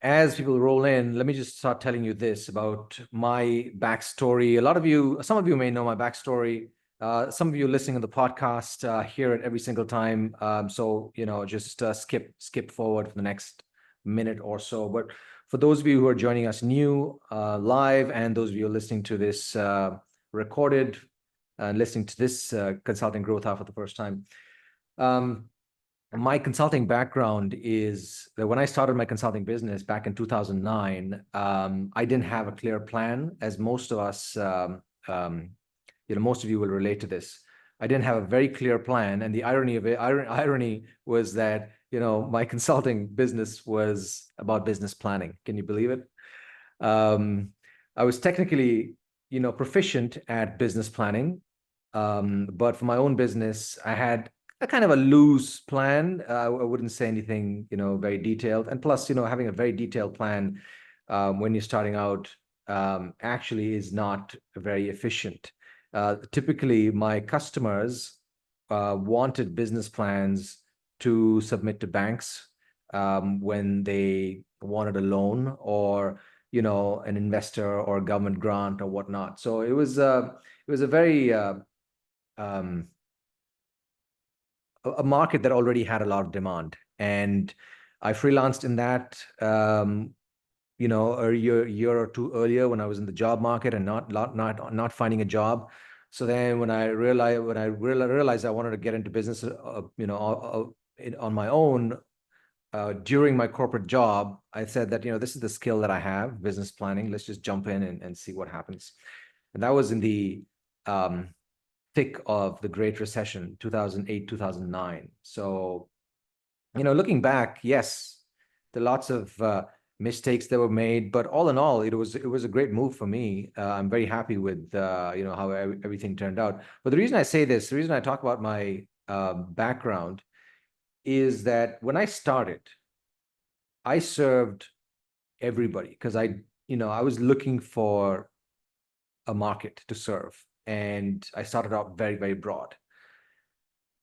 as people roll in, let me just start telling you this about my backstory. Some of you may know my backstory. Some of you listening to the podcast hear it every single time. So, just skip forward for the next minute or so. But for those of you who are joining us new live, and those of you listening to this recorded and listening to this Consulting Growth Hour for the first time, my consulting background is that when I started my consulting business back in 2009, I didn't have a clear plan, as most of us, most of you will relate to this. I didn't have a very clear plan, and the irony was that my consulting business was about business planning. Can you believe it? I was technically, proficient at business planning, but for my own business, I had a kind of a loose plan. I wouldn't say anything, very detailed. And plus, having a very detailed plan when you're starting out actually is not very efficient. Typically, my customers wanted business plans to submit to banks when they wanted a loan, or an investor or a government grant or whatnot. So it was a very a market that already had a lot of demand, and I freelanced in that a year or two earlier when I was in the job market and not finding a job. So then when I realized I wanted to get into business on my own during my corporate job, I said that this is the skill that I have, business planning. Let's just jump in and see what happens. And that was in the thick of the Great Recession, 2008, 2009. So, looking back, yes, there are lots of mistakes that were made, but all in all, it was a great move for me. I'm very happy with how everything turned out. But the reason I say this, the reason I talk about my background, is that when I started, I served everybody because I was looking for a market to serve. And I started out very, very broad.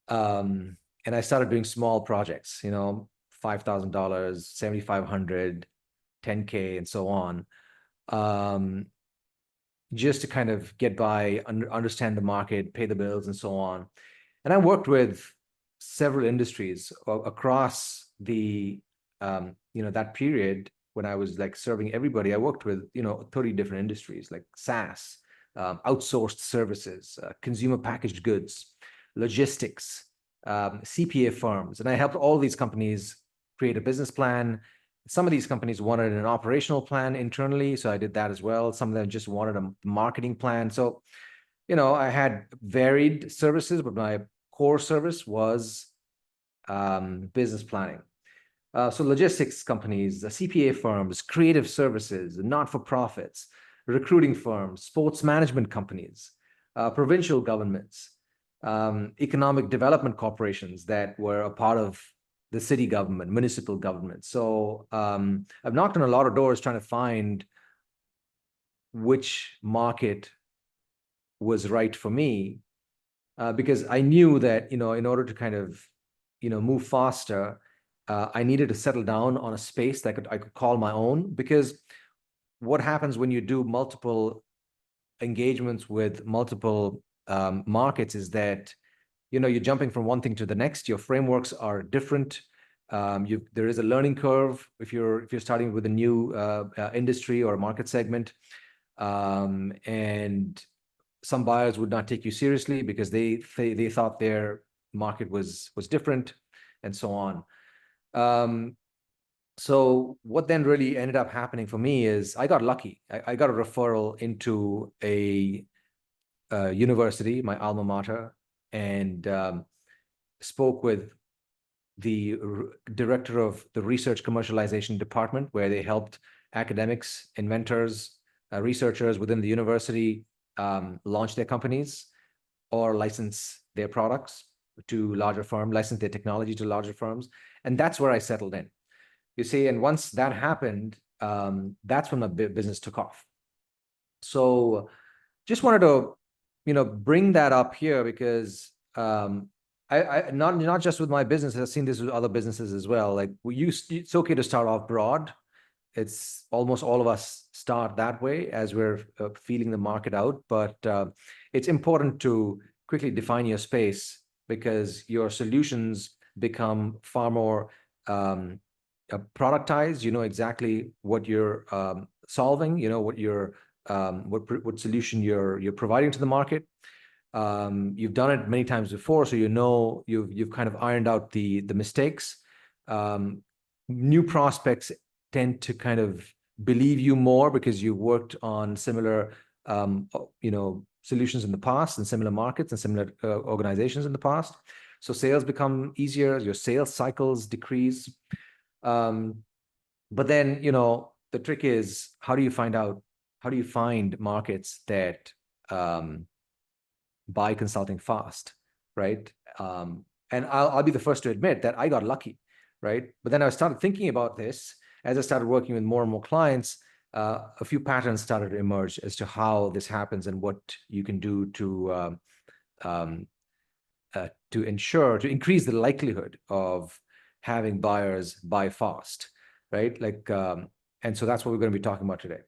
And I started doing small projects, $5,000, $7,500, $10K, and so on, just to kind of get by, understand the market, pay the bills, and so on. And I worked with several industries across the, that period when I was like serving everybody. I worked with, 30 different industries like SaaS, outsourced services, consumer packaged goods, logistics, CPA firms. And I helped all these companies create a business plan. Some of these companies wanted an operational plan internally, so I did that as well. Some of them just wanted a marketing plan. So, I had varied services, but my core service was business planning. So logistics companies, CPA firms, creative services, not-for-profits, recruiting firms, sports management companies, provincial governments, economic development corporations that were a part of the city government, municipal government. So I've knocked on a lot of doors trying to find which market was right for me, because I knew that, in order to kind of, move faster, I needed to settle down on a space that I could call my own. Because what happens when you do multiple engagements with multiple markets is that you're jumping from one thing to the next. Your frameworks are different. There is a learning curve if you're starting with a new industry or market segment, and some buyers would not take you seriously because they thought their market was different, and so on. So what then really ended up happening for me is I got lucky. I got a referral into a university, my alma mater, and spoke with the director of the research commercialization department, where they helped academics, inventors, researchers within the university launch their companies or license their products to larger firms, license their technology to larger firms. And that's where I settled in. You see, and once that happened, that's when my business took off. So just wanted to, bring that up here because I not just with my business, I've seen this with other businesses as well. Like it's okay to start off broad, it's almost all of us start that way as we're feeling the market out, but it's important to quickly define your space because your solutions become far more productized. You know exactly what you're solving. You know what you're what solution you're providing to the market. You've done it many times before, so you know you've kind of ironed out the mistakes. New prospects tend to kind of believe you more because you've worked on similar solutions in the past and similar markets and similar organizations in the past. So sales become easier, your sales cycles decrease. But then, the trick is how do you find markets that buy consulting fast, right? And I'll be the first to admit that I got lucky, right? But then I started thinking about this as I started working with more and more clients. A few patterns started to emerge as to how this happens and what you can do to increase the likelihood of having buyers buy fast, right? And so that's what we're going to be talking about today.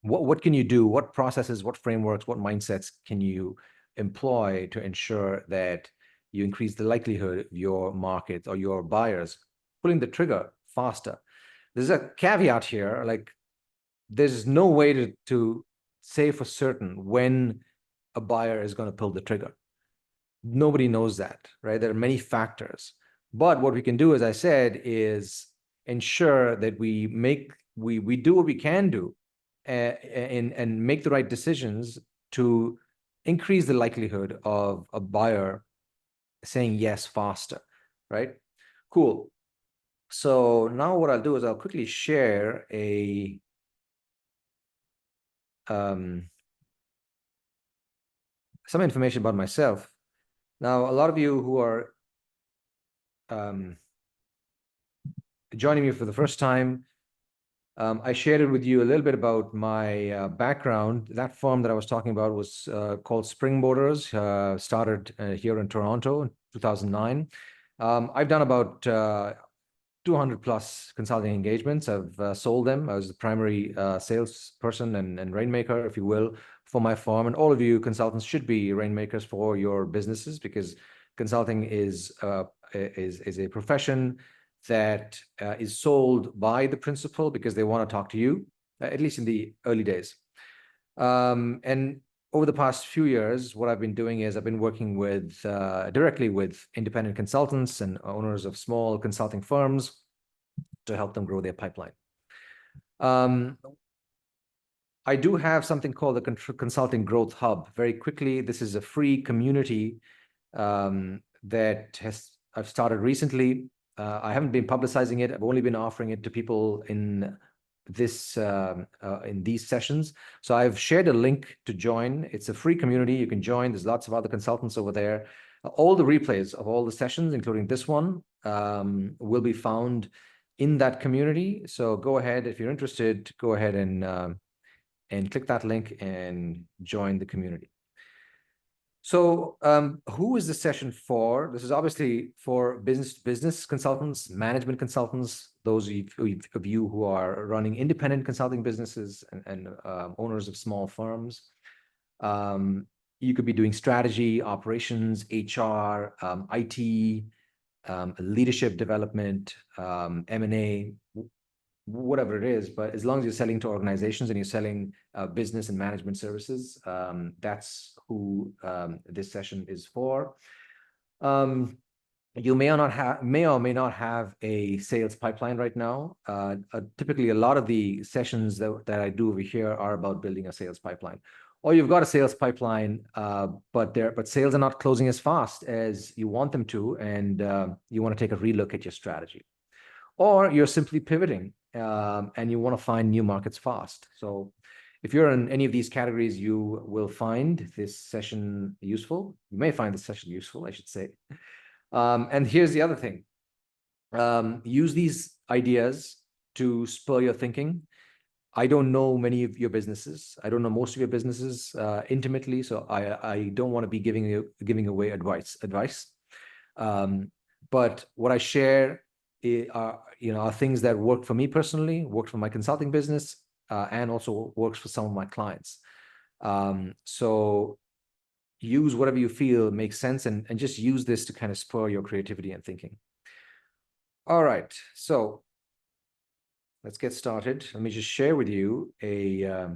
What can you do? What processes, what frameworks, what mindsets can you employ to ensure that you increase the likelihood of your market or your buyers pulling the trigger faster? There's a caveat here, like there's no way to say for certain when a buyer is going to pull the trigger. Nobody knows that, right? There are many factors. But what we can do, as I said, is ensure that we do what we can do and make the right decisions to increase the likelihood of a buyer saying yes faster, right? Cool. So now what I'll do is I'll quickly share some information about myself. Now, a lot of you who are joining me for the first time, I shared it with you a little bit about my background. That firm that I was talking about was called Springboarders, started here in Toronto in 2009. I've done about 200 plus consulting engagements. I've sold them. I was the primary salesperson and rainmaker, if you will, for my firm. And all of you consultants should be rainmakers for your businesses because consulting is a profession that is sold by the principal because they want to talk to you, at least in the early days. And over the past few years, what I've been doing is I've been working with directly with independent consultants and owners of small consulting firms to help them grow their pipeline. I do have something called the Consulting Growth Hub. Very quickly, this is a free community that I've started recently. I haven't been publicizing it. I've only been offering it to people in these sessions. So I've shared a link to join. It's a free community. You can join. There's lots of other consultants over there. All the replays of all the sessions, including this one, will be found in that community. So go ahead, if you're interested, go ahead and click that link and join the community. So who is this session for? This is obviously for business consultants, management consultants, those of you who are running independent consulting businesses and owners of small firms. You could be doing strategy, operations, HR, IT, leadership development, M&A, whatever it is, but as long as you're selling to organizations and you're selling business and management services, that's who this session is for. You may or may not have a sales pipeline right now. Typically, a lot of the sessions that I do over here are about building a sales pipeline. Or you've got a sales pipeline, but sales are not closing as fast as you want them to, and you want to take a relook at your strategy. Or you're simply pivoting and you want to find new markets fast. So if you're in any of these categories, you will find this session useful. You may find this session useful, I should say. And here's the other thing. Use these ideas to spur your thinking. I don't know many of your businesses. I don't know most of your businesses intimately, so I don't want to be giving away advice. But what I share are things that work for me personally, worked for my consulting business, and also works for some of my clients. So use whatever you feel makes sense, and just use this to kind of spur your creativity and thinking. All right, so let's get started. Let me just share with you a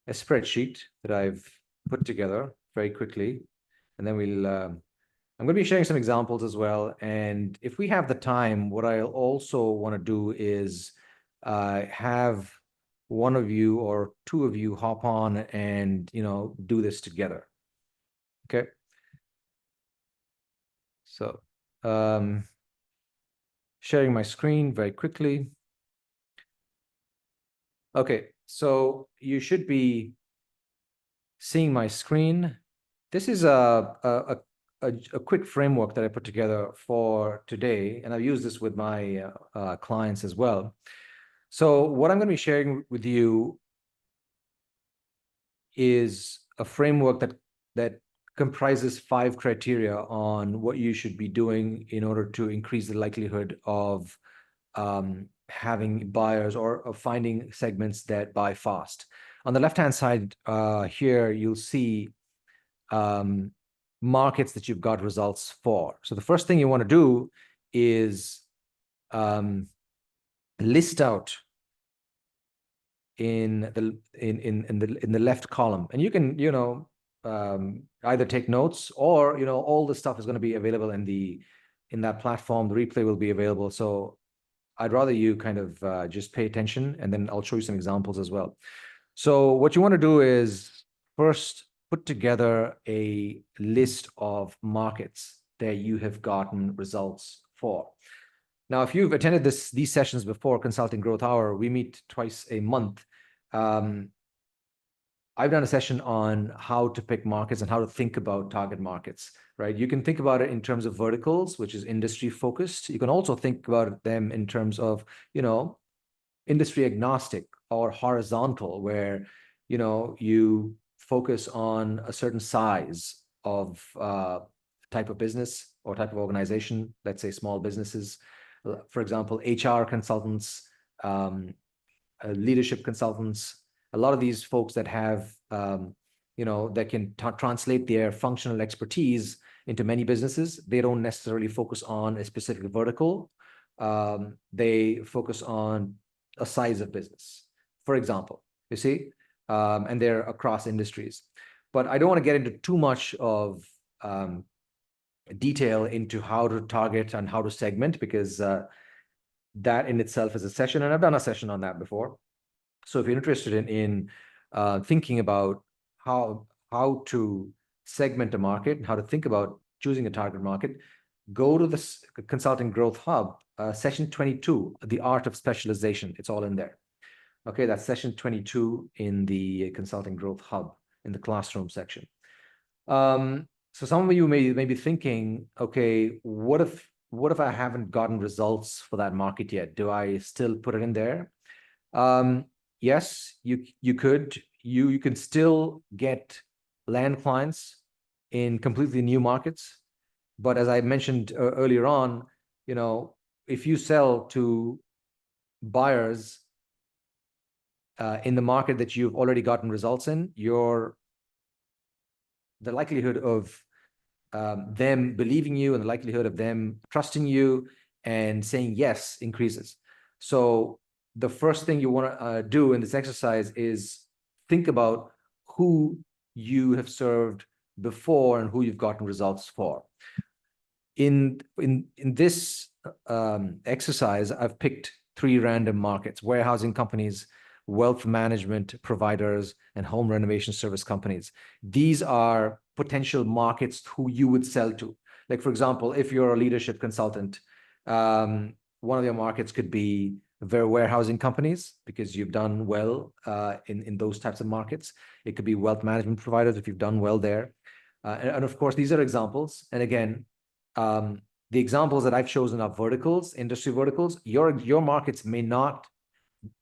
spreadsheet that I've put together very quickly, and then I'm going to be sharing some examples as well. And if we have the time, what I'll also want to do is have one of you or two of you hop on and do this together. Okay. So sharing my screen very quickly. Okay, so you should be seeing my screen. This is a quick framework that I put together for today, and I've used this with my clients as well. So what I'm going to be sharing with you is a framework that comprises 5 criteria on what you should be doing in order to increase the likelihood of having buyers or of finding segments that buy fast. On the left-hand side here, you'll see markets that you've got results for. So the first thing you want to do is list out in the left column, and you can either take notes, or all the stuff is going to be available in that platform. The replay will be available, so I'd rather you kind of just pay attention, and then I'll show you some examples as well. So what you want to do is first put together a list of markets that you have gotten results for. Now, if you've attended these sessions before, Consulting Growth Hour, we meet twice a month. I've done a session on how to pick markets and how to think about target markets, right? You can think about it in terms of verticals, which is industry focused. You can also think about them in terms of, industry agnostic or horizontal, where, you focus on a certain size of type of business or type of organization, let's say small businesses. For example, HR consultants, leadership consultants, a lot of these folks that have, that can translate their functional expertise into many businesses. They don't necessarily focus on a specific vertical. They focus on a size of business, for example, you see, and they're across industries. But I don't want to get into too much of detail into how to target and how to segment, because that in itself is a session, and I've done a session on that before. So if you're interested in thinking about how to segment a market and how to think about choosing a target market, go to the Consulting Growth Hub, session 22, The Art of Specialization. It's all in there. Okay, that's session 22 in the Consulting Growth Hub in the classroom section. So some of you may be thinking, okay, what if I haven't gotten results for that market yet? Do I still put it in there? Yes, you could. You can still get land clients in completely new markets. But as I mentioned earlier on, if you sell to buyers in the market that you've already gotten results in, the likelihood of them believing you and the likelihood of them trusting you and saying yes increases. So the first thing you want to do in this exercise is think about who you have served before and who you've gotten results for. In this exercise, I've picked 3 random markets: warehousing companies, wealth management providers, and home renovation service companies. These are potential markets who you would sell to. Like, for example, if you're a leadership consultant, one of your markets could be warehousing companies, because you've done well in those types of markets. It could be wealth management providers if you've done well there. And of course, these are examples. And again, the examples that I've chosen are verticals, industry verticals. Your markets may not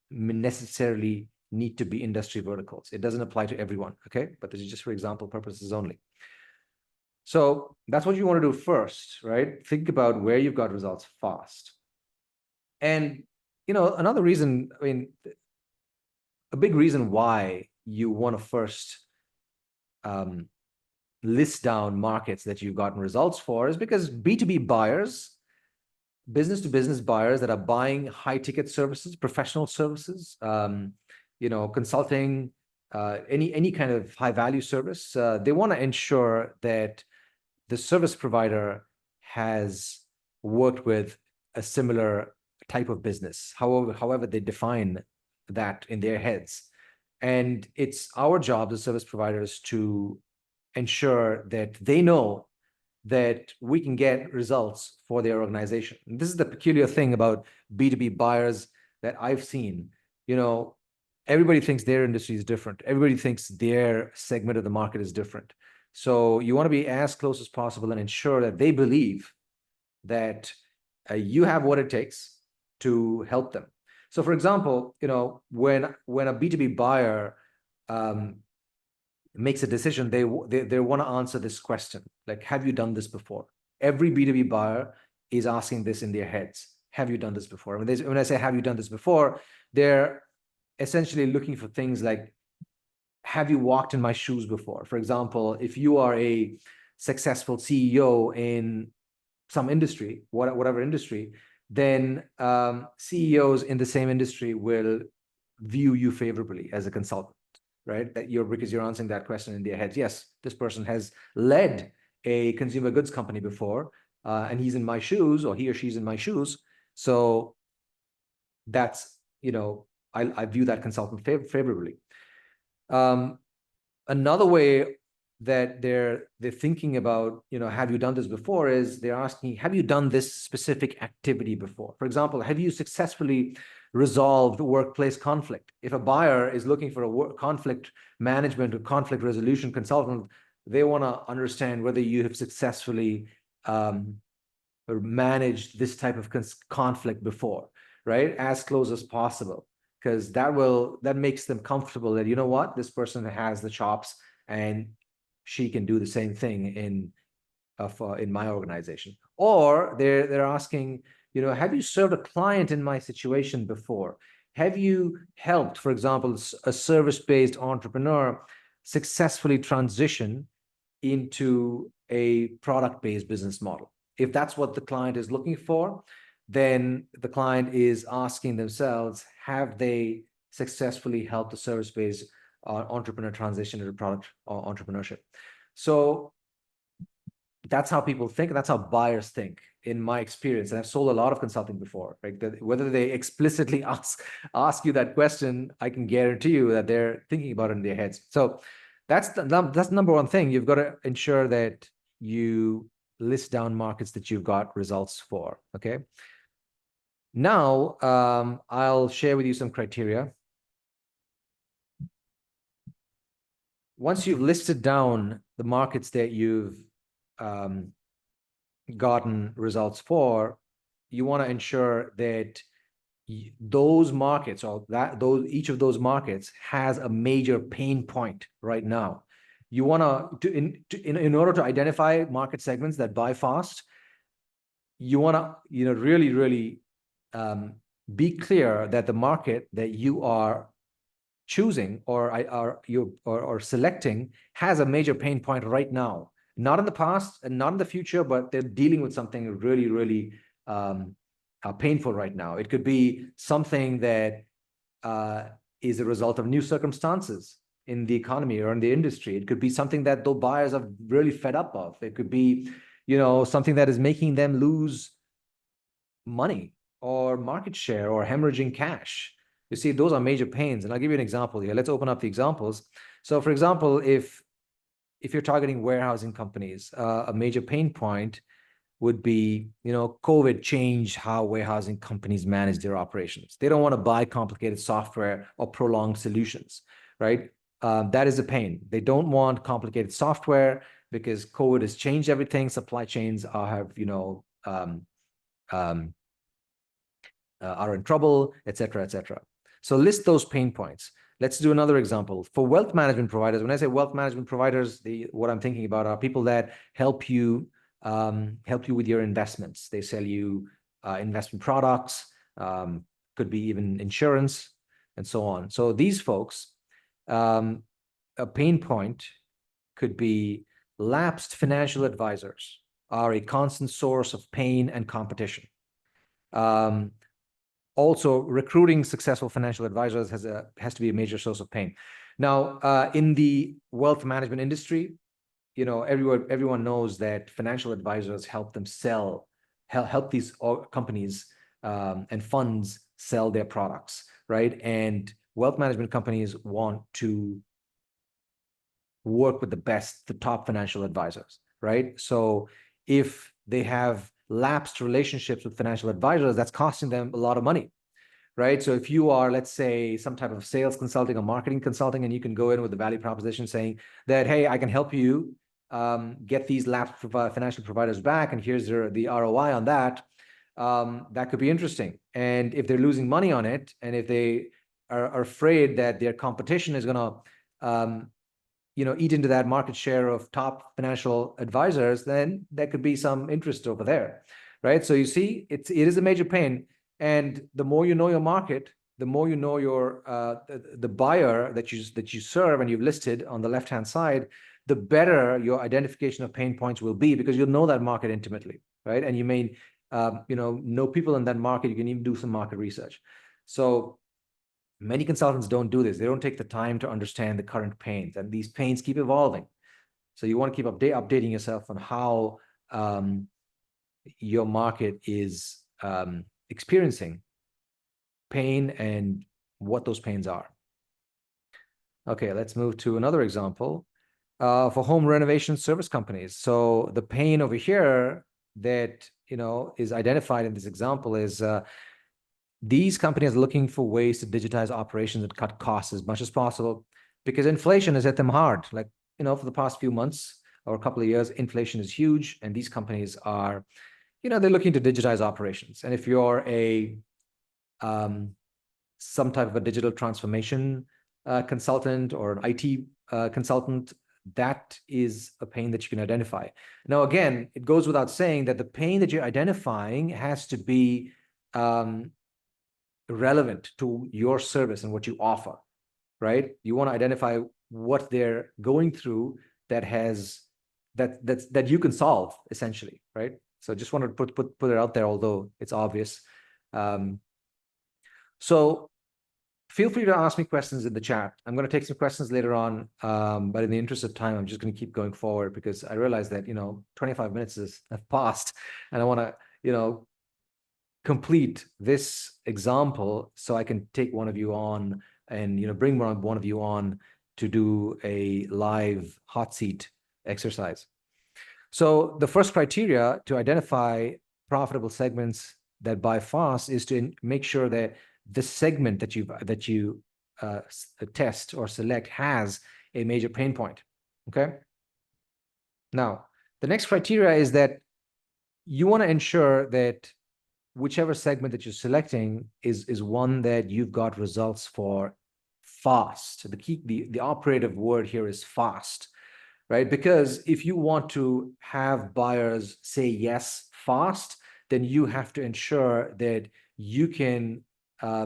necessarily need to be industry verticals. It doesn't apply to everyone, okay? But this is just for example purposes only. So that's what you want to do first, right? Think about where you've got results fast. And, another reason, I mean, a big reason why you want to first um, list down markets that you've gotten results for is because B2B buyers, business to business buyers that are buying high ticket services, professional services, consulting, any kind of high value service, they want to ensure that the service provider has worked with a similar type of business, however they define that in their heads. And it's our job as service providers to ensure that they know that we can get results for their organization. And this is the peculiar thing about B2B buyers that I've seen. Everybody thinks their industry is different. Everybody thinks their segment of the market is different. So you want to be as close as possible and ensure that they believe that you have what it takes to help them. So, for example, when a B2B buyer makes a decision, they want to answer this question, like, have you done this before? Every B2B buyer is asking this in their heads. Have you done this before? When I say, have you done this before, they're essentially looking for things like, have you walked in my shoes before? For example, if you are a successful CEO in some industry, whatever industry, then CEOs in the same industry will view you favorably as a consultant, right? Because you're answering that question in their heads. Yes, this person has led a consumer goods company before, and he's in my shoes, or he or she's in my shoes. So that's, I view that consultant favorably. Another way that they're thinking about, have you done this before, is they're asking, have you done this specific activity before? For example, have you successfully resolved workplace conflict? If a buyer is looking for a conflict management or conflict resolution consultant, they want to understand whether you have successfully managed this type of conflict before, right? As close as possible, because that makes them comfortable that, what, this person has the chops and she can do the same thing in my organization. Or they're asking, have you served a client in my situation before? Have you helped, for example, a service-based entrepreneur successfully transition into a product-based business model? If that's what the client is looking for, then the client is asking themselves, have they successfully helped the service-based entrepreneur transition into product entrepreneurship? So that's how people think, and that's how buyers think, in my experience. And I've sold a lot of consulting before, right? Whether they explicitly ask you that question, I can guarantee you that they're thinking about it in their heads. So that's the number one thing. You've got to ensure that you list down markets that you've got results for. Okay. Now, I'll share with you some criteria. Once you've listed down the markets that you've gotten results for, you want to ensure that those markets, or each of those markets has a major pain point right now. You want to, in order to identify market segments that buy fast, you want to, really, really be clear that the market that you are choosing or selecting has a major pain point right now, not in the past and not in the future, but they're dealing with something really, really painful right now. It could be something that is a result of new circumstances in the economy or in the industry. It could be something that the buyers are really fed up of. It could be, something that is making them lose money or market share or hemorrhaging cash. You see, those are major pains. And I'll give you an example here. Let's open up the examples. So, for example, if you're targeting warehousing companies, a major pain point would be, COVID changed how warehousing companies manage their operations. They don't want to buy complicated software or prolonged solutions, right? That is a pain. They don't want complicated software because COVID has changed everything. Supply chains are in trouble, et cetera, et cetera. So list those pain points. Let's do another example. For wealth management providers, when I say wealth management providers, what I'm thinking about are people that help you with your investments. They sell you investment products, could be even insurance, and so on. So these folks, a pain point could be lapsed financial advisors are a constant source of pain and competition. Also, recruiting successful financial advisors has to be a major source of pain. Now, in the wealth management industry, everyone knows that financial advisors help these companies and funds sell their products, right? And wealth management companies want to work with the top financial advisors, right? So if they have lapsed relationships with financial advisors, that's costing them a lot of money, right? So if you are, let's say, some type of sales consulting or marketing consulting, and you can go in with the value proposition saying that, hey, I can help you get these lapsed financial providers back, and here's the ROI on that, that could be interesting. And if they're losing money on it, and if they are afraid that their competition is going to eat into that market share of top financial advisors, then there could be some interest over there, right? So you see, it is a major pain. And the more you know your market, the more you know your the buyer that you serve and you've listed on the left-hand side, the better your identification of pain points will be, because you'll know that market intimately, right? And you may know people in that market. You can even do some market research. So many consultants don't do this. They don't take the time to understand the current pains, and these pains keep evolving. So you want to keep updating yourself on how your market is experiencing pain and what those pains are. Okay, let's move to another example for home renovation service companies. So the pain over here that is identified in this example is these companies are looking for ways to digitize operations and cut costs as much as possible, because inflation has hit them hard. Like, for the past few months or a couple of years, inflation is huge, and these companies are, they're looking to digitize operations. And if you're some type of a digital transformation consultant or an IT consultant, that is a pain that you can identify. Now, again, it goes without saying that the pain that you're identifying has to be relevant to your service and what you offer, right? You want to identify what they're going through that you can solve, essentially, right? So just wanted to put it out there, although it's obvious. So feel free to ask me questions in the chat. I'm going to take some questions later on, but in the interest of time, I'm just going to keep going forward, because I realize that 25 minutes have passed, and I want to complete this example so I can take one of you on and bring one of you on to do a live hot seat exercise. So the first criteria to identify profitable segments that buy fast is to make sure that the segment that you test or select has a major pain point. Okay. Now, the next criteria is that you want to ensure that whichever segment that you're selecting is one that you've got results for fast. The operative word here is fast, right? Because if you want to have buyers say yes fast, then you have to ensure that you can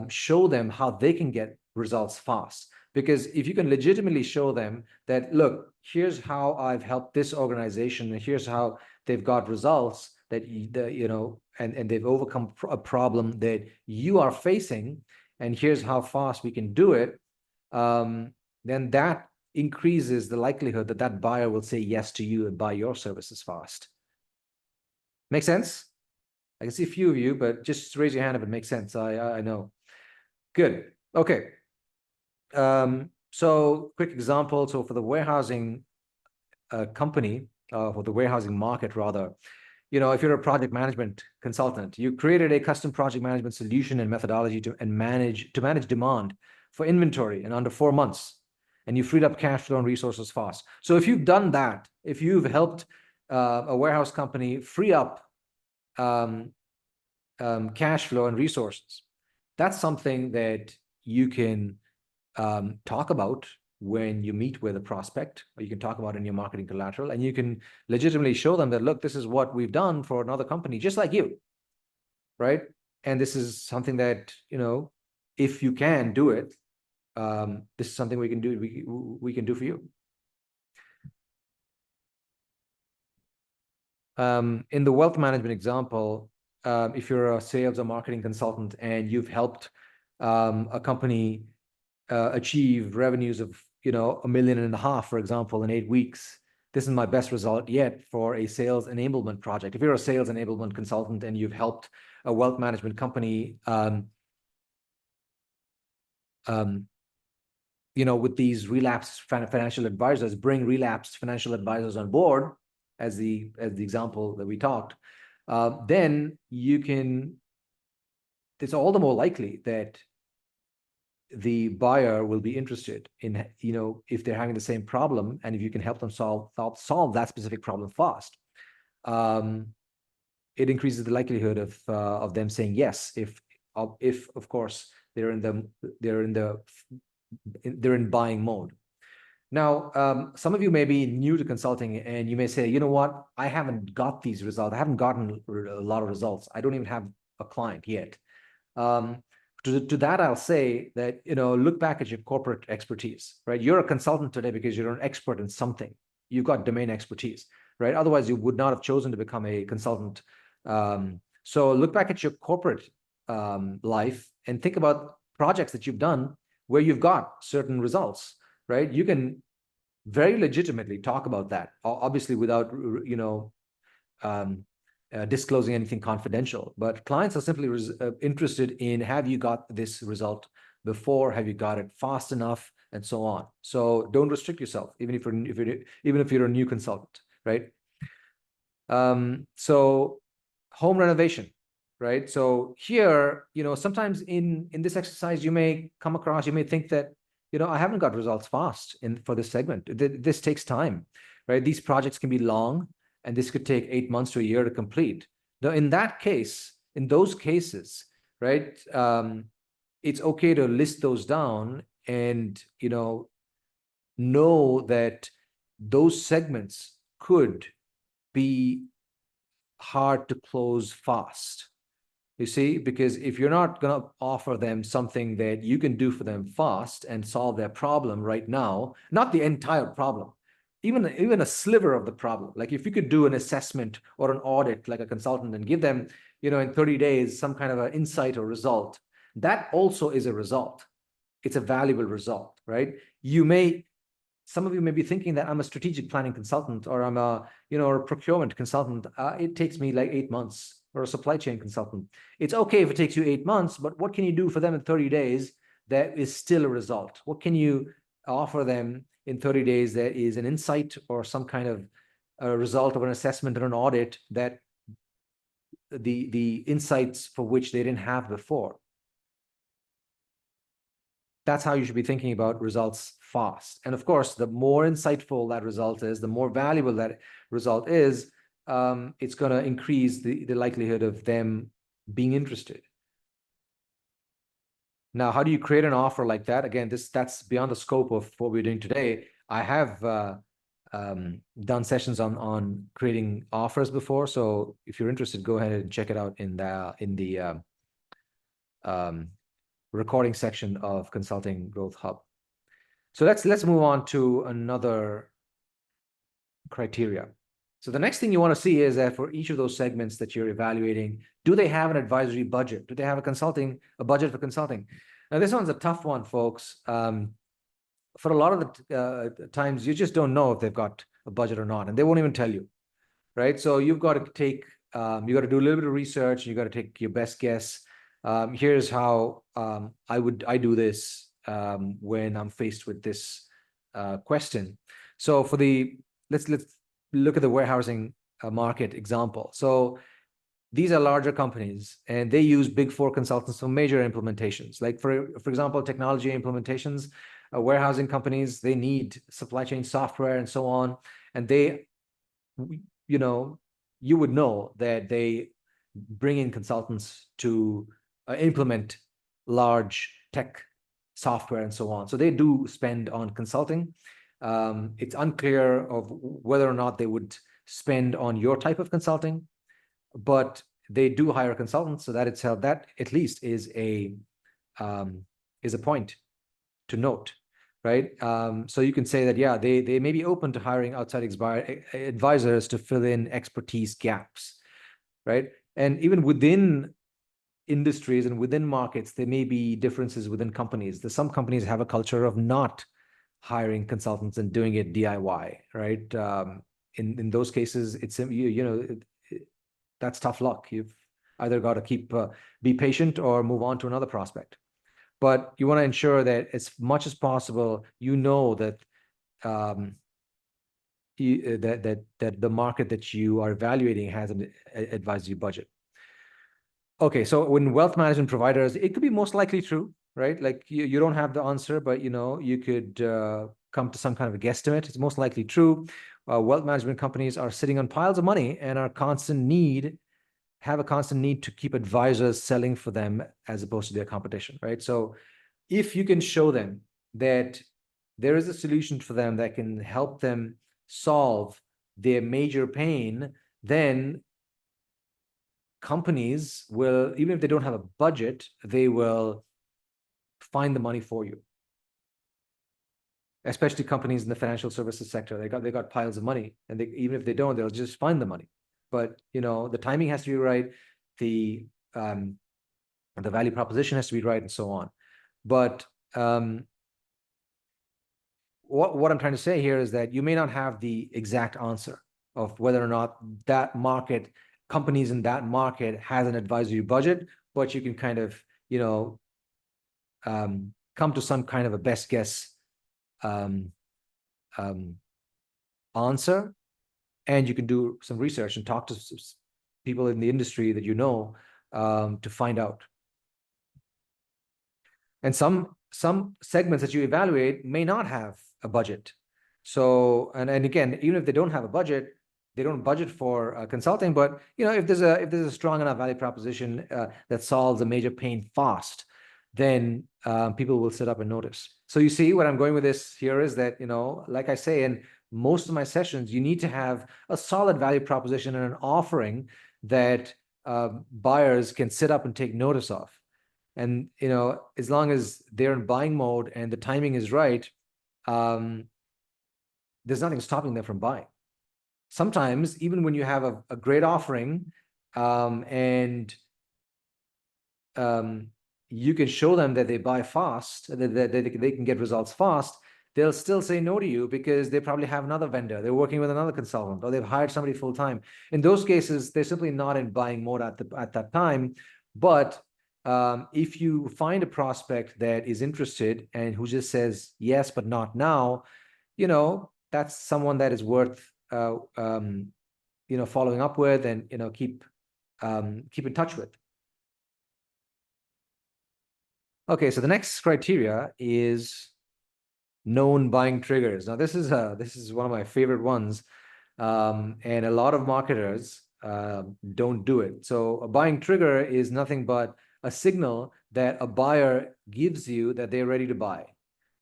show them how they can get results fast. Because if you can legitimately show them that, look, here's how I've helped this organization, and here's how they've got results, that and they've overcome a problem that you are facing, and here's how fast we can do it, then that increases the likelihood that that buyer will say yes to you and buy your services fast. Make sense? I can see a few of you, but just raise your hand if it makes sense. I know. Good. Okay. So quick example. So for the warehousing company, for the warehousing market rather, if you're a project management consultant, you created a custom project management solution and methodology to manage demand for inventory in under 4 months, and you freed up cash flow and resources fast. So if you've done that, if you've helped a warehouse company free up cash flow and resources, that's something that you can talk about when you meet with a prospect, or you can talk about in your marketing collateral, and you can legitimately show them that, look, this is what we've done for another company just like you, right? And this is something that, if you can do it, this is something we can do. We can do for you. In the wealth management example, if you're a sales or marketing consultant and you've helped a company achieve revenues of $1.5 million, for example, in 8 weeks, this is my best result yet for a sales enablement project. If you're a sales enablement consultant and you've helped a wealth management company with these relapsed financial advisors, bring relapsed financial advisors on board, as the example that we talked, then it's all the more likely that the buyer will be interested in, if they're having the same problem, and if you can help them solve that specific problem fast. It increases the likelihood of them saying yes, if of course they're in buying mode. Now, some of you may be new to consulting, and you may say, you know what, I haven't got these results. I haven't gotten a lot of results. I don't even have a client yet. To that, I'll say that, look back at your corporate expertise, right? You're a consultant today because you're an expert in something. You've got domain expertise, right? Otherwise, you would not have chosen to become a consultant. So look back at your corporate life and think about projects that you've done where you've got certain results, right? You can very legitimately talk about that, obviously without, disclosing anything confidential. But clients are simply interested in, have you got this result before? Have you got it fast enough? And so on. So don't restrict yourself, even if you're a new consultant, right? So home renovation, right? So here, sometimes in this exercise, you may think that, I haven't got results fast for this segment. This takes time, right? These projects can be long, and this could take 8 months to a year to complete. Now, in those cases, right, it's okay to list those down and, know that those segments could be hard to close fast. You see, because if you're not going to offer them something that you can do for them fast and solve their problem right now, not the entire problem, even a sliver of the problem. Like if you could do an assessment or an audit like a consultant and give them, in 30 days, some kind of an insight or result, that also is a result. It's a valuable result, right? Some of you may be thinking that I'm a strategic planning consultant, or I'm a procurement consultant. It takes me like 8 months, or a supply chain consultant. It's okay if it takes you 8 months, but what can you do for them in 30 days that is still a result? What can you offer them in 30 days that is an insight or some kind of a result of an assessment or an audit that the insights for which they didn't have before? That's how you should be thinking about results fast. And of course, the more insightful that result is, the more valuable that result is, it's going to increase the likelihood of them being interested. Now, how do you create an offer like that? Again, that's beyond the scope of what we're doing today. I have done sessions on creating offers before. So if you're interested, go ahead and check it out in the recording section of Consulting Growth Hub. So let's move on to another criteria. So the next thing you want to see is that for each of those segments that you're evaluating, do they have an advisory budget? Do they have a budget for consulting? Now, this one's a tough one, folks. For a lot of the times, you just don't know if they've got a budget or not, and they won't even tell you, right? So you've got to you got to do a little bit of research. You got to take your best guess. Here's how I do this when I'm faced with this question. So let's look at the warehousing market example. So these are larger companies, and they use Big Four consultants for major implementations. Like for example, technology implementations, warehousing companies, they need supply chain software and so on. And you would know that they bring in consultants to implement large tech software and so on. So they do spend on consulting. It's unclear of whether or not they would spend on your type of consulting, but they do hire consultants. So that itself, that at least is a point to note, right? So you can say that, yeah, they may be open to hiring outside advisors to fill in expertise gaps, right? And even within industries and within markets, there may be differences within companies. Some companies have a culture of not hiring consultants and doing it DIY, right? In those cases, it's that's tough luck. You've either got to be patient or move on to another prospect. But you want to ensure that as much as possible, that that the market that you are evaluating has an advisory budget. Okay, so when wealth management providers, it could be most likely true, right? Like you don't have the answer, but you could come to some kind of a guesstimate. It's most likely true. Wealth management companies are sitting on piles of money and have a constant need to keep advisors selling for them as opposed to their competition, right? So if you can show them that there is a solution for them that can help them solve their major pain, then companies will, even if they don't have a budget, they will find the money for you. Especially companies in the financial services sector, they got piles of money, and even if they don't, they'll just find the money. But the timing has to be right, the value proposition has to be right, and so on. But what I'm trying to say here is that you may not have the exact answer of whether or not that market, companies in that market, has an advisory budget, but you can kind of come to some kind of a best guess answer, and you can do some research and talk to people in the industry that to find out. And some segments that you evaluate may not have a budget. So and again, even if they don't have a budget, they don't budget for consulting. But if there's a strong enough value proposition that solves a major pain fast, then people will sit up and notice. So you see what I'm going with this here is that, like I say, in most of my sessions, you need to have a solid value proposition and an offering that buyers can sit up and take notice of. And, as long as they're in buying mode and the timing is right, there's nothing stopping them from buying. Sometimes, even when you have a great offering, and you can show them that they buy fast, that they can get results fast, they'll still say no to you because they probably have another vendor, they're working with another consultant, or they've hired somebody full time. In those cases, they're simply not in buying mode at that time. But if you find a prospect that is interested and who just says yes, but not now, that's someone that is worth following up with and keep in touch with. Okay, so the next criteria is known buying triggers. Now, this is one of my favorite ones, and a lot of marketers don't do it. So a buying trigger is nothing but a signal that a buyer gives you that they're ready to buy,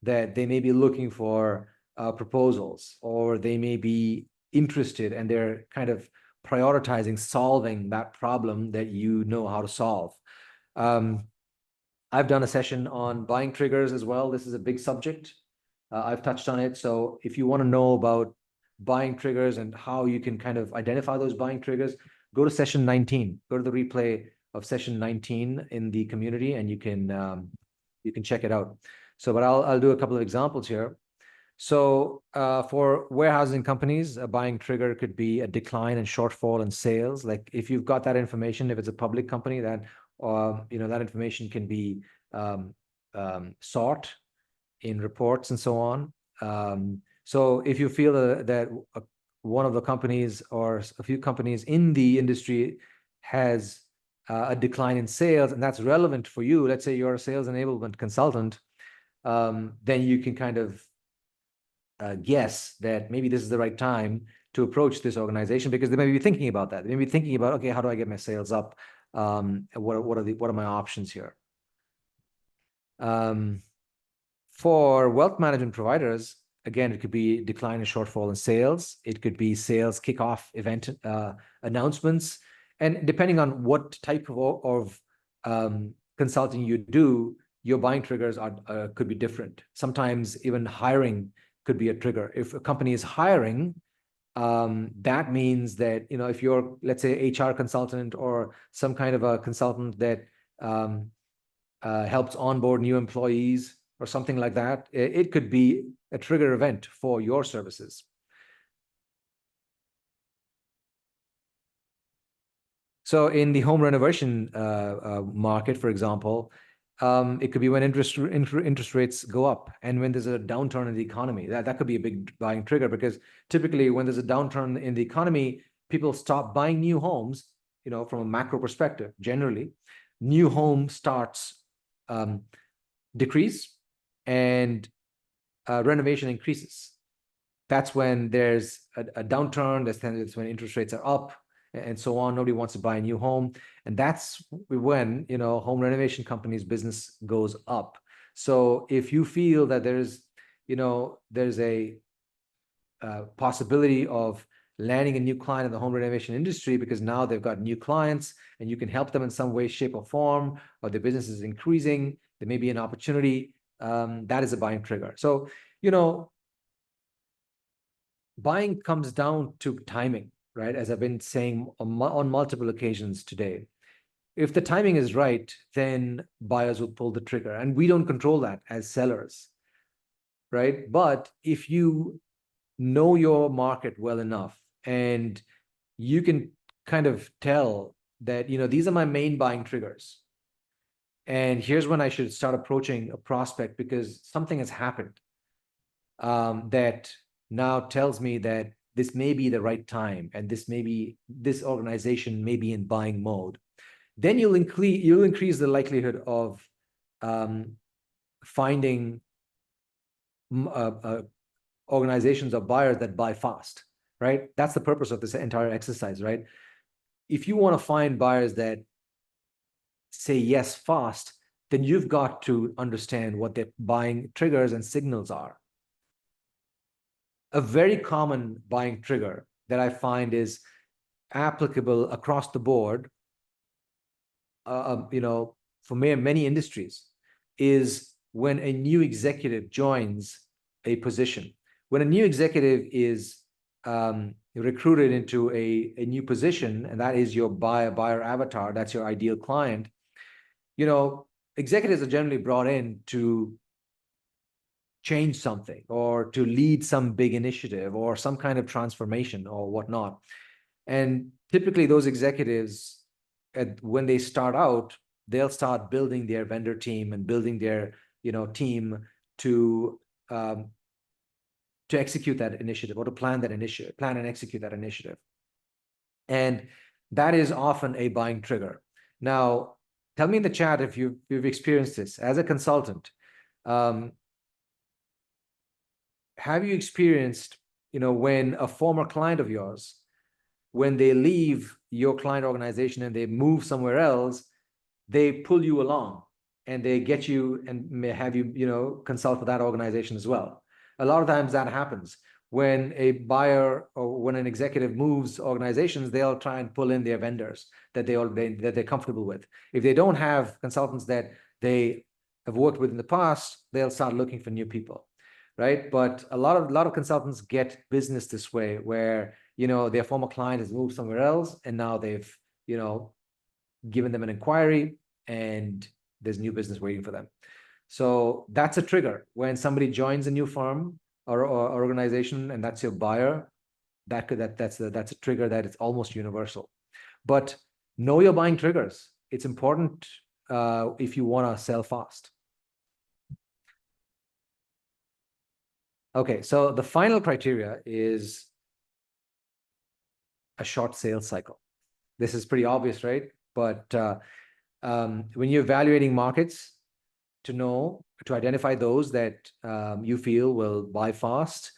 that they may be looking for proposals, or they may be interested and they're kind of prioritizing solving that problem that you know how to solve. I've done a session on buying triggers as well. This is a big subject. I've touched on it. So if you want to know about buying triggers and how you can kind of identify those buying triggers, go to session 19. Go to the replay of session 19 in the community, and you can check it out. So, but I'll do a couple of examples here. So for warehousing companies, a buying trigger could be a decline and shortfall in sales. Like if you've got that information, if it's a public company, that that information can be sought in reports and so on. So if you feel that one of the companies or a few companies in the industry has a decline in sales, and that's relevant for you, let's say you're a sales enablement consultant, then you can kind of guess that maybe this is the right time to approach this organization, because they may be thinking about that. They may be thinking about, okay, how do I get my sales up? What are my options here? For wealth management providers, again, it could be decline and shortfall in sales. It could be sales kickoff event announcements. And depending on what type of consulting you do, your buying triggers could be different. Sometimes even hiring could be a trigger. If a company is hiring, that means that, if you're, let's say, HR consultant or some kind of a consultant that helps onboard new employees or something like that, it could be a trigger event for your services. So in the home renovation market, for example, it could be when interest rates go up and when there's a downturn in the economy. That could be a big buying trigger, because typically when there's a downturn in the economy, people stop buying new homes, from a macro perspective. Generally, new home starts decrease and renovation increases. That's when there's a downturn. That's when interest rates are up and so on. Nobody wants to buy a new home. And that's when, home renovation companies' business goes up. So if you feel that there's a possibility of landing a new client in the home renovation industry because now they've got new clients and you can help them in some way, shape, or form, or their business is increasing, there may be an opportunity, that is a buying trigger. So, buying comes down to timing, right? As I've been saying on multiple occasions today. If the timing is right, then buyers will pull the trigger. And we don't control that as sellers, right? But if you know your market well enough and you can kind of tell that, these are my main buying triggers. And here's when I should start approaching a prospect because something has happened that now tells me that this may be the right time and this organization may be in buying mode. Then you'll increase the likelihood of finding organizations or buyers that buy fast, right? That's the purpose of this entire exercise, right? If you want to find buyers that say yes fast, then you've got to understand what their buying triggers and signals are. A very common buying trigger that I find is applicable across the board, for many industries, is when a new executive joins a position. When a new executive is recruited into a new position, and that is your buyer avatar, that's your ideal client, executives are generally brought in to change something or to lead some big initiative or some kind of transformation or whatnot. And typically those executives, when they start out, they'll start building their vendor team and building their team to execute that initiative or to plan and execute that initiative. And that is often a buying trigger. Now, tell me in the chat if you've experienced this as a consultant. Have you experienced, when a former client of yours, when they leave your client organization and they move somewhere else, they pull you along and they get you and may have you, consult with that organization as well. A lot of times that happens when a buyer or when an executive moves organizations, they'll try and pull in their vendors that they're comfortable with. If they don't have consultants that they have worked with in the past, they'll start looking for new people, right? But a lot of consultants get business this way, where their former client has moved somewhere else, and now they've given them an inquiry, and there's new business waiting for them. So that's a trigger when somebody joins a new firm or organization, and that's your buyer. That's a trigger that is almost universal. But know your buying triggers. It's important if you want to sell fast. Okay, so the final criteria is a short sales cycle. This is pretty obvious, right? But when you're evaluating markets, to identify those that you feel will buy fast,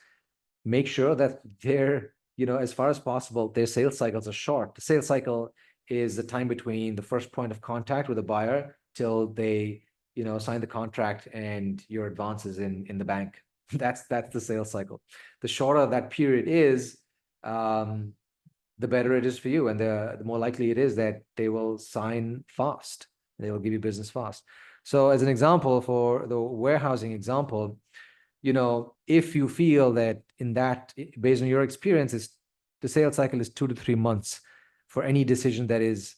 make sure that they're, as far as possible, their sales cycles are short. The sales cycle is the time between the first point of contact with a buyer till they sign the contract and your advance is in the bank. That's the sales cycle. The shorter that period is, the better it is for you, and the more likely it is that they will sign fast. They will give you business fast. So as an example, for the warehousing example, if you feel that based on your experiences, the sales cycle is 2 to 3 months for any decision that is,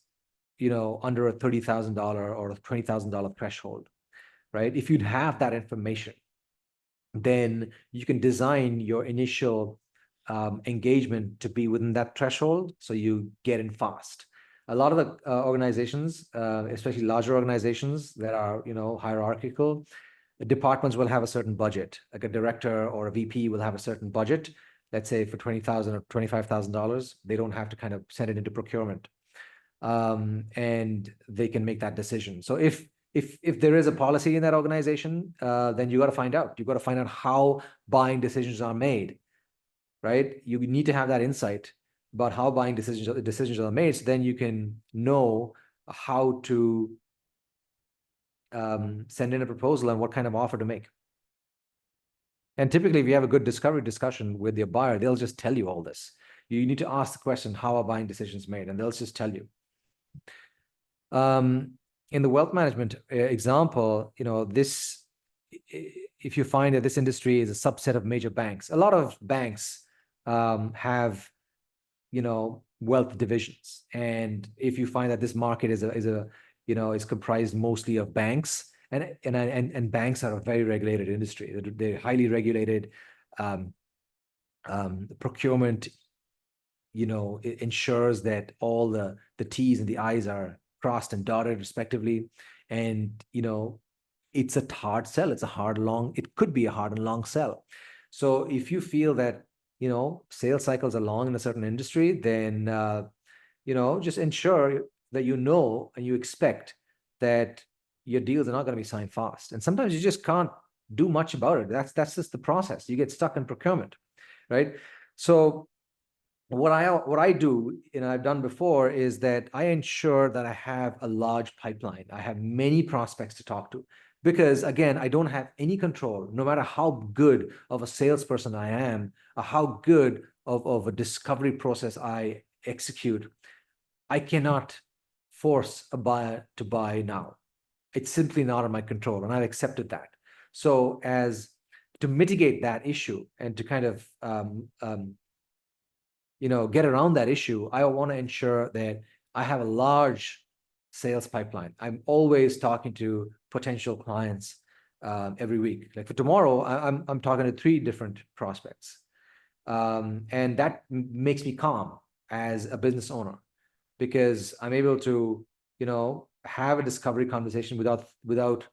under a $30,000 or a $20,000 threshold, right? If you'd have that information, then you can design your initial engagement to be within that threshold, so you get in fast. A lot of the organizations, especially larger organizations that are, hierarchical, departments will have a certain budget. Like a director or a VP will have a certain budget. Let's say for $20,000 or $25,000, they don't have to kind of send it into procurement, and they can make that decision. So if there is a policy in that organization, then you got to find out. You got to find out how buying decisions are made, right? You need to have that insight about how buying decisions are made, so then you can know how to send in a proposal and what kind of offer to make. And typically, if you have a good discovery discussion with your buyer, they'll just tell you all this. You need to ask the question, how are buying decisions made? And they'll just tell you. In the wealth management example, if you find that this industry is a subset of major banks, a lot of banks have, wealth divisions. And if you find that this market is comprised mostly of banks, and banks are a very regulated industry. They're highly regulated. Procurement, it ensures that all the T's and the I's are crossed and dotted respectively. And, it's a hard sell. It could be a hard and long sell. So if you feel that, sales cycles are long in a certain industry, then, just ensure that and you expect that your deals are not going to be signed fast. And sometimes you just can't do much about it. That's just the process. You get stuck in procurement, right? So what I do, I've done before, is that I ensure that I have a large pipeline. I have many prospects to talk to, because again, I don't have any control, no matter how good of a salesperson I am, or how good of a discovery process I execute. I cannot force a buyer to buy now. It's simply not in my control, and I've accepted that. So as to mitigate that issue and to kind of get around that issue, I want to ensure that I have a large sales pipeline. I'm always talking to potential clients every week. Like for tomorrow, I'm talking to 3 different prospects, and that makes me calm as a business owner, because I'm able to have a discovery conversation without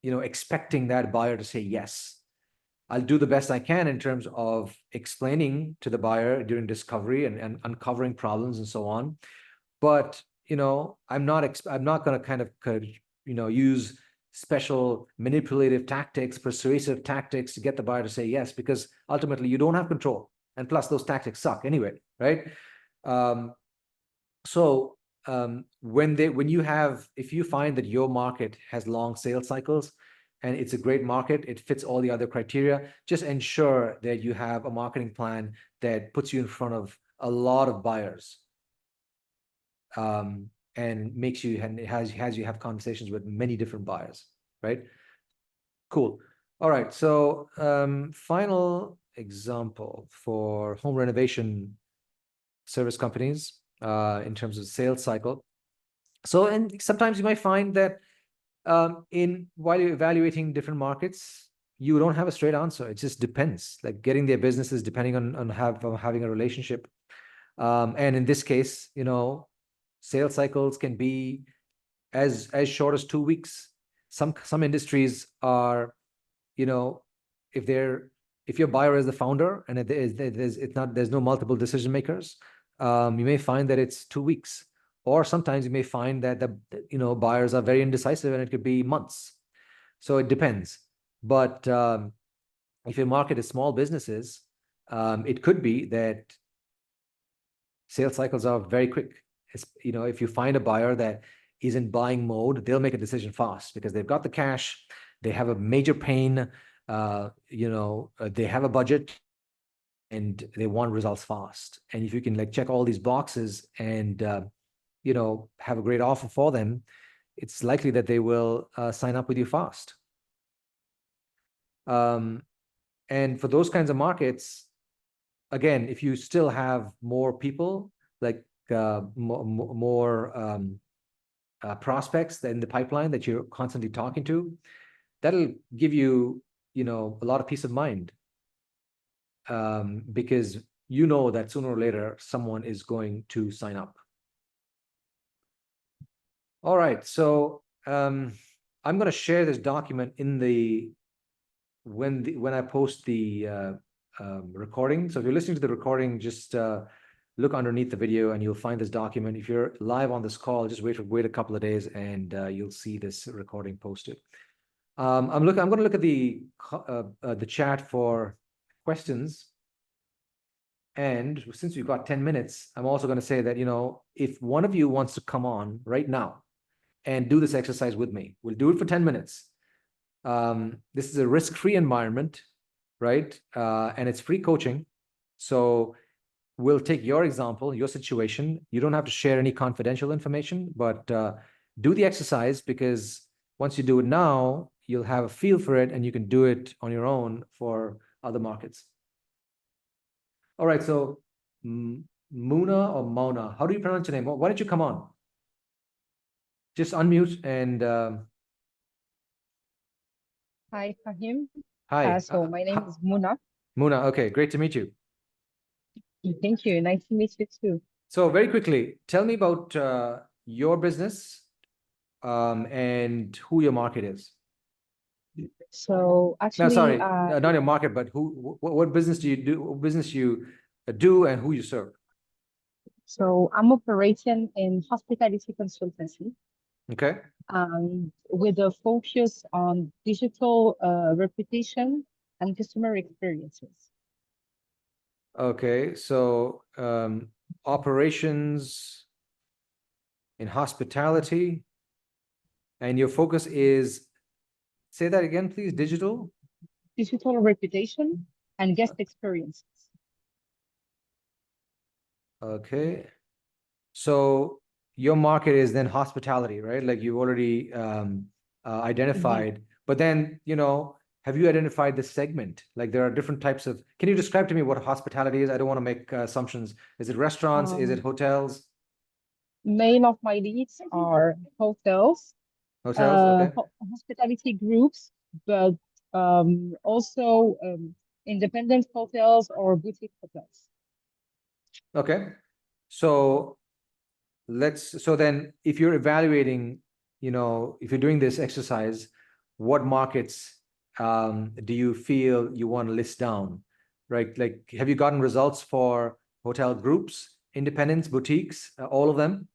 expecting that buyer to say yes. I'll do the best I can in terms of explaining to the buyer during discovery and uncovering problems and so on. But, I'm not going to kind of, use special manipulative tactics, persuasive tactics to get the buyer to say yes, because ultimately you don't have control. And plus those tactics suck anyway, right? If you find that your market has long sales cycles, and it's a great market, it fits all the other criteria, just ensure that you have a marketing plan that puts you in front of a lot of buyers, and has you have conversations with many different buyers, right? Cool. All right. So final example for home renovation service companies in terms of sales cycle. So, and sometimes you might find that while you're evaluating different markets, you don't have a straight answer. It just depends. Like getting their businesses depending on having a relationship. And in this case, sales cycles can be as short as 2 weeks. Some industries are, if your buyer is the founder and there's no multiple decision makers, you may find that it's 2 weeks. Or sometimes you may find that the buyers are very indecisive and it could be months. So it depends. But if your market is small businesses, it could be that sales cycles are very quick. If you find a buyer that is in buying mode, they'll make a decision fast because they've got the cash, they have a major pain, they have a budget, and they want results fast. And if you can like check all these boxes and have a great offer for them, it's likely that they will sign up with you fast. And for those kinds of markets, again, if you still have more people, like more prospects in the pipeline that you're constantly talking to, that'll give you, a lot of peace of mind, because you know that sooner or later someone is going to sign up. All right, so I'm going to share this document in when I post the recording. So if you're listening to the recording, just look underneath the video and you'll find this document. If you're live on this call, just wait a couple of days and you'll see this recording posted. I'm going to look at the chat for questions. And since we've got 10 minutes, I'm also going to say that, if one of you wants to come on right now and do this exercise with me, we'll do it for 10 minutes. This is a risk-free environment, right? And it's free coaching. So we'll take your example, your situation. You don't have to share any confidential information, but do the exercise, because once you do it now, you'll have a feel for it and you can do it on your own for other markets. All right, so Muna or Mauna, how do you pronounce your name? Why don't you come on? Just unmute and... Hi, Fahim. Hi. So my name is Muna. Muna, okay, great to meet you. Thank you. Nice to meet you too. So very quickly, tell me about your business and who your market is. So actually, No, sorry, not your market, but what business do you do? What business you do and who you serve? So I'm operating in hospitality consultancy. Okay. With a focus on digital reputation and customer experiences. Okay, so operations in hospitality, and your focus is, say that again, please, digital Reputation and guest experiences. Okay, so your market is then hospitality, right? Like you've already identified, but then, have you identified the segment? Like there are different types of, can you describe to me what hospitality is? I don't want to make assumptions. Is it restaurants? Is it hotels? Main of my leads are hotels. Hotels, okay. Hospitality groups, but also independent hotels or boutique hotels. Okay, so then if you're evaluating, if you're doing this exercise, what markets do you feel you want to list down, right? Like, have you gotten results for hotel groups, independents, boutiques, all of them?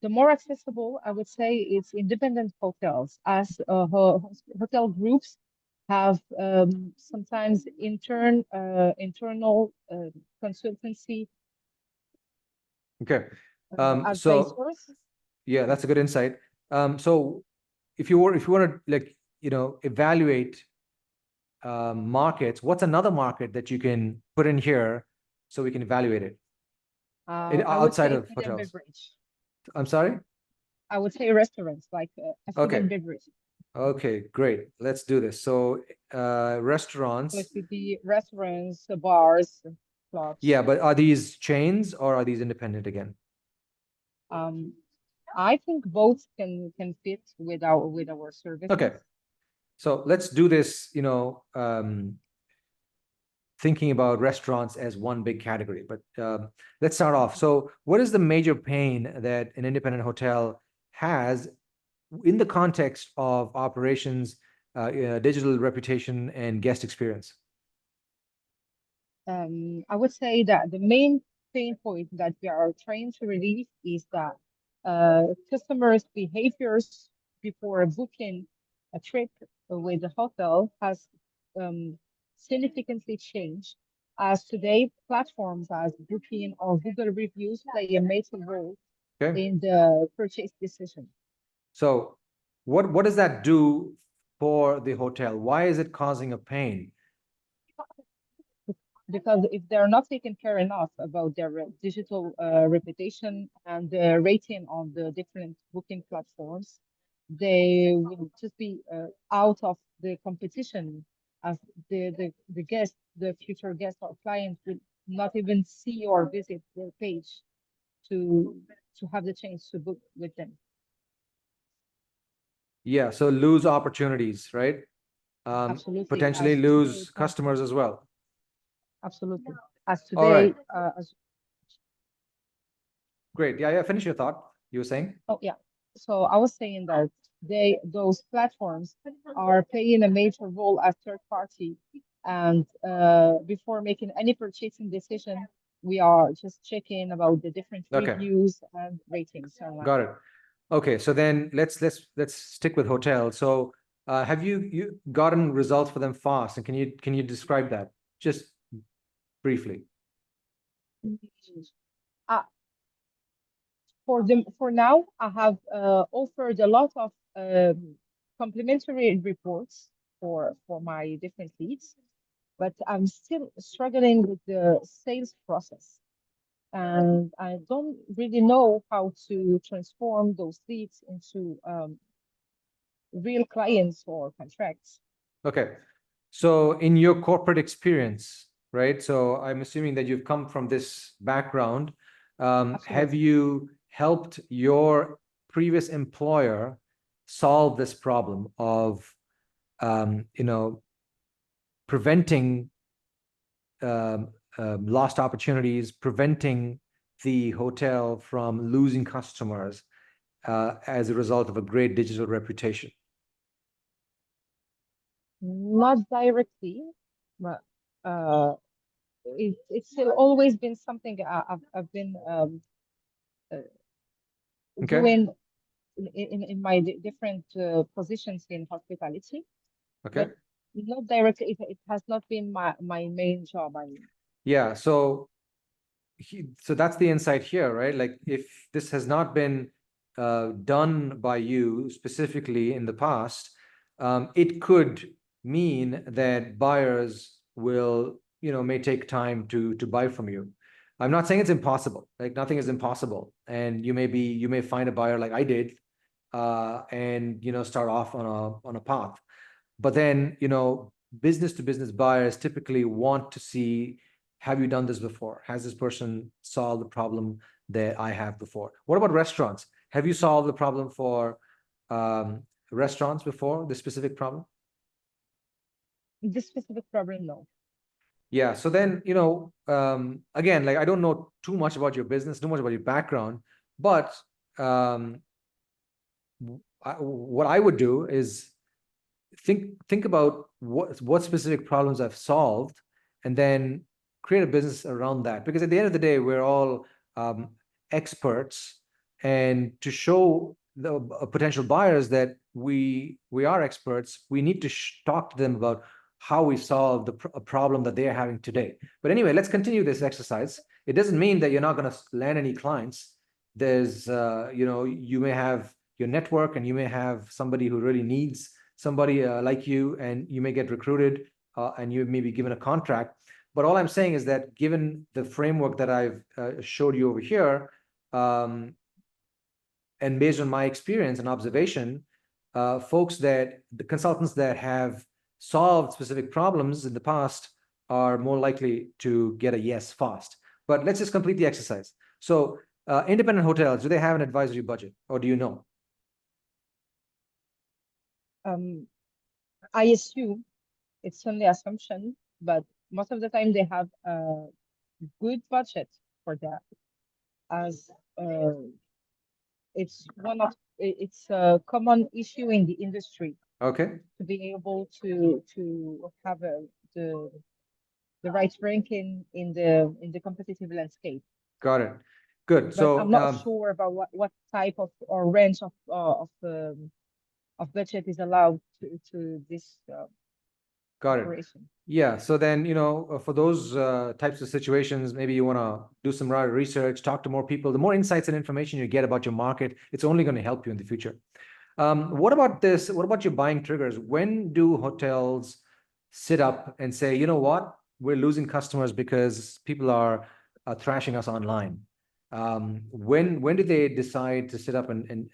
The more accessible, I would say, it's independent hotels, as hotel groups have sometimes internal consultancy. Okay. Advisors. Yeah, that's a good insight. So if you want to like, evaluate markets, what's another market that you can put in here so we can evaluate it? Outside of hotels. I'm sorry? I would say restaurants, like food and beverage. Okay, great. Let's do this. So restaurants. So it could be restaurants, bars, clubs. Yeah, but are these chains or are these independent again? I think both can fit with our services. Okay. So let's do this, thinking about restaurants as one big category, but let's start off. So what is the major pain that an independent hotel has in the context of operations, digital reputation, and guest experience? I would say that the main pain point that we are trying to relieve is that customers' behaviors before booking a trip with the hotel has significantly changed, as today platforms as Booking or Google reviews play a major role Okay. in the purchase decision. So what does that do for the hotel? Why is it causing a pain? Because if they're not taken care enough about their digital reputation and the rating on the different booking platforms, they will just be out of the competition, as the guest, the future guest or client will not even see or visit their page to have the chance to book with them. Yeah, so lose opportunities, right? Absolutely, Potentially as today, lose customers as well. absolutely, as All right, today, as great. Yeah, yeah, finish your thought. You were saying? oh yeah. So I was saying that those platforms are playing a major role as third party, and before making any purchasing decision, we are just checking about the different Okay, reviews and ratings online. got it. Okay, so then let's stick with hotels. So have you gotten results for them fast? And can you describe that just briefly? Uh, for now, I have offered a lot of complimentary reports for my different leads, but I'm still struggling with the sales process. And I don't really know how to transform those leads into real clients or contracts. Okay. So in your corporate experience, right? So I'm assuming that you've come from this background. Have Absolutely. you helped your previous employer solve this problem of, you know, preventing lost opportunities, preventing the hotel from losing customers as a result of a great digital reputation? Not directly, but uh, it's still always been something I've been uh, Okay. doing in my different positions in hospitality, Okay. but not directly. It has not been my main job. I mean, Yeah. So that's the insight here, right? Like if this has not been done by you specifically in the past, it could mean that buyers will, may take time to buy from you. I'm not saying it's impossible. Like nothing is impossible, and you may find a buyer like I did, and start off on a path. But then, business to business buyers typically want to see, have you done this before? Has this person solved the problem that I have before? What about restaurants? Have you solved the problem for restaurants before, this specific problem? this specific problem, no. Yeah. So then, again, like I don't know too much about your business, too much about your background, but um, what I would do is think about what specific problems I've solved, and then create a business around that. Because at the end of the day, we're all experts, and to show the potential buyers that we are experts, we need to talk to them about how we solve a problem that they are having today. But anyway, let's continue this exercise. It doesn't mean that you're not going to land any clients. There's you may have your network, and you may have somebody who really needs somebody like you, and you may get recruited, and you may be given a contract. But all I'm saying is that given the framework that I've showed you over here, and based on my experience and observation, the consultants that have solved specific problems in the past are more likely to get a yes fast. But let's just complete the exercise. So independent hotels, do they have an advisory budget, or do you know? Um, I assume it's only assumption, but most of the time they have a good budget for that, as it's a common issue in the industry Okay, to be able to have the the right ranking in the competitive landscape. got it. Good. But I'm So not sure about what type of or range of budget is allowed to this. Got it. operation. Yeah. So then, for those types of situations, maybe you want to do some research, talk to more people. The more insights and information you get about your market, it's only going to help you in the future. What about this? What about your buying triggers? When do hotels sit up and say, you know what, we're losing customers because people are thrashing us online? When do they decide to sit up and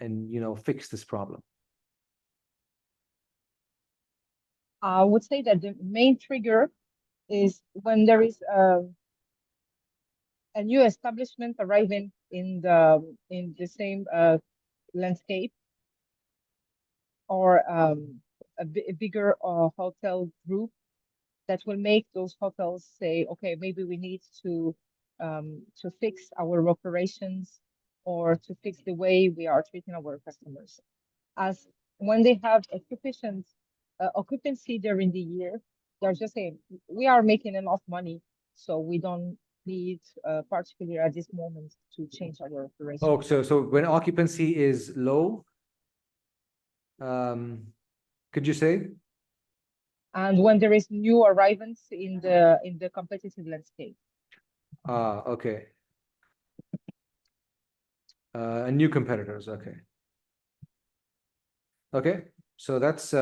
fix this problem? I would say that the main trigger is when there is a new establishment arriving in the same landscape, or a bigger hotel group that will make those hotels say, okay, maybe we need to fix our operations, or to fix the way we are treating our customers. As when they have a sufficient occupancy during the year, they're just saying, we are making enough money, so we don't need, particularly at this moment, to change our Oh, operations. so when occupancy is low, could you say? And when there is new arrivals in the competitive landscape. Okay. And new competitors. Okay. Okay. So that's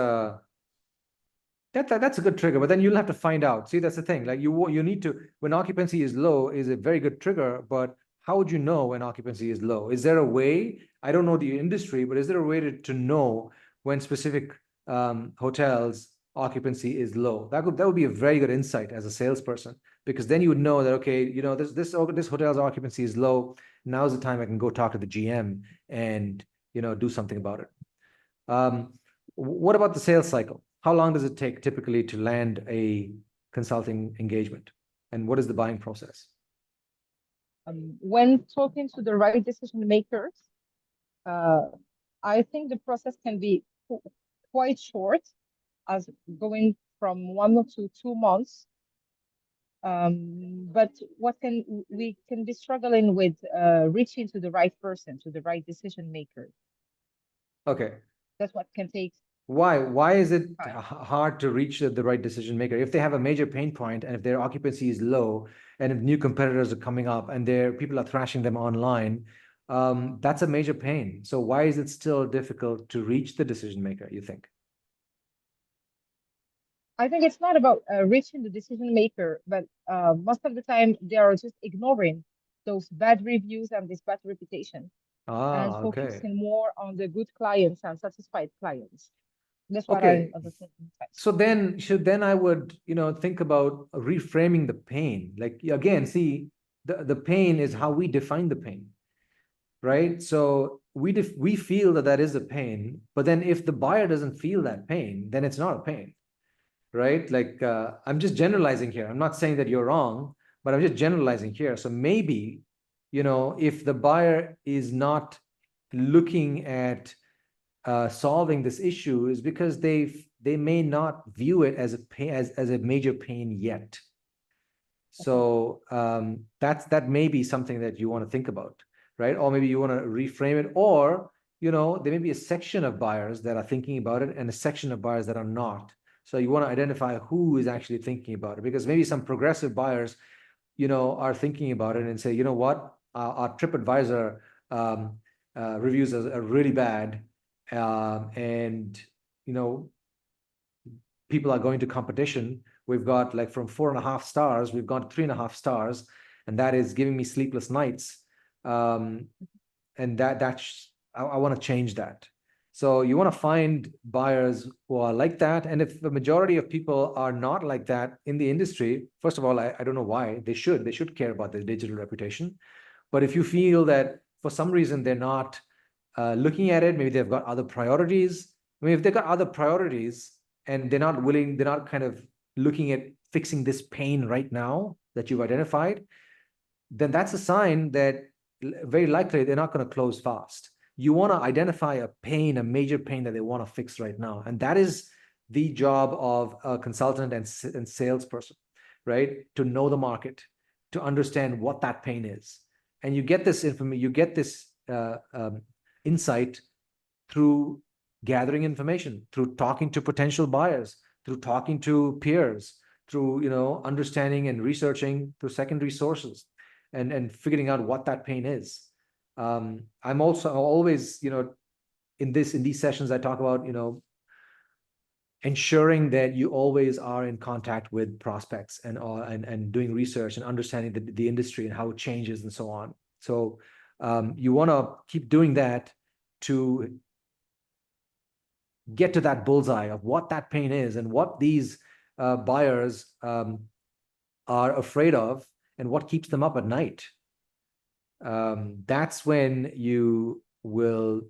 that's a good trigger, but then you'll have to find out. See, that's the thing. Like you need to, when occupancy is low, is a very good trigger, but how would you know when occupancy is low? Is there a way? I don't know the industry, but is there a way to know when specific hotels occupancy is low? That would be a very good insight as a salesperson, because then you would know that, okay, this hotel's occupancy is low. Now's the time I can go talk to the GM and do something about it. What about the sales cycle? How long does it take typically to land a consulting engagement? And what is the buying process? When talking to the right decision makers, uh, I think the process can be quite short, as going from 1 to 2 months. But we can be struggling with reaching to the right person, to the right decision maker. Okay. That's what can take Why is it time. hard to reach the right decision maker? If they have a major pain point and if their occupancy is low and if new competitors are coming up and people are thrashing them online, that's a major pain. So why is it still difficult to reach the decision maker, you think? I think it's not about reaching the decision maker, but most of the time they are just ignoring those bad reviews and this bad reputation, and Okay. focusing more on the good clients and satisfied clients. That's what Okay. I'm understanding. So then I would, think about reframing the pain. Like again, see, the pain is how we define the pain, right? So we feel that is a pain, but then if the buyer doesn't feel that pain, then it's not a pain, right? Like I'm just generalizing here. I'm not saying that you're wrong, but I'm just generalizing here. So maybe, if the buyer is not looking at solving this issue, is because they may not view it as a pain, as a major pain yet. So that may be something that you want to think about, right? Or maybe you want to reframe it, or there may be a section of buyers that are thinking about it and a section of buyers that are not. So you want to identify who is actually thinking about it, because maybe some progressive buyers, are thinking about it and say, you know what, our TripAdvisor reviews are really bad, and people are going to competition. We've got like from 4.5 stars, we've gone to 3.5 stars, and that is giving me sleepless nights. And that's I want to change that. So you want to find buyers who are like that. And if the majority of people are not like that in the industry, first of all, I don't know why they should care about their digital reputation. But if you feel that for some reason they're not looking at it, maybe they've got other priorities. I mean, if they've got other priorities and they're not kind of looking at fixing this pain right now that you've identified, then that's a sign that very likely they're not going to close fast. You want to identify a pain, a major pain that they want to fix right now. And that is the job of a consultant and salesperson, right? To know the market, to understand what that pain is. And you get this information, you get this insight through gathering information, through talking to potential buyers, through talking to peers, through, understanding and researching through secondary sources, and figuring out what that pain is. I'm also always, in these sessions, I talk about, ensuring that you always are in contact with prospects and doing research and understanding the industry and how it changes and so on. So you want to keep doing that to get to that bullseye of what that pain is and what these buyers are afraid of and what keeps them up at night. That's when you will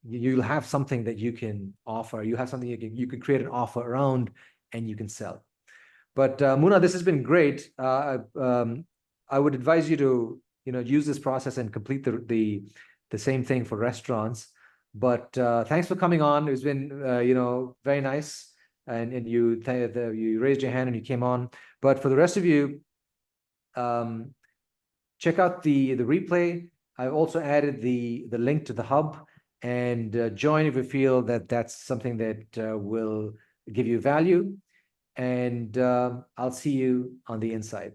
you'll have something that you can offer. You have something you can create an offer around, and you can sell. But Muna, this has been great. I would advise you to use this process and complete the same thing for restaurants. But thanks for coming on. It's been very nice, and you raised your hand and you came on. But for the rest of you, check out the replay. I've also added the link to the hub, and join if you feel that that's something that will give you value. And I'll see you on the inside.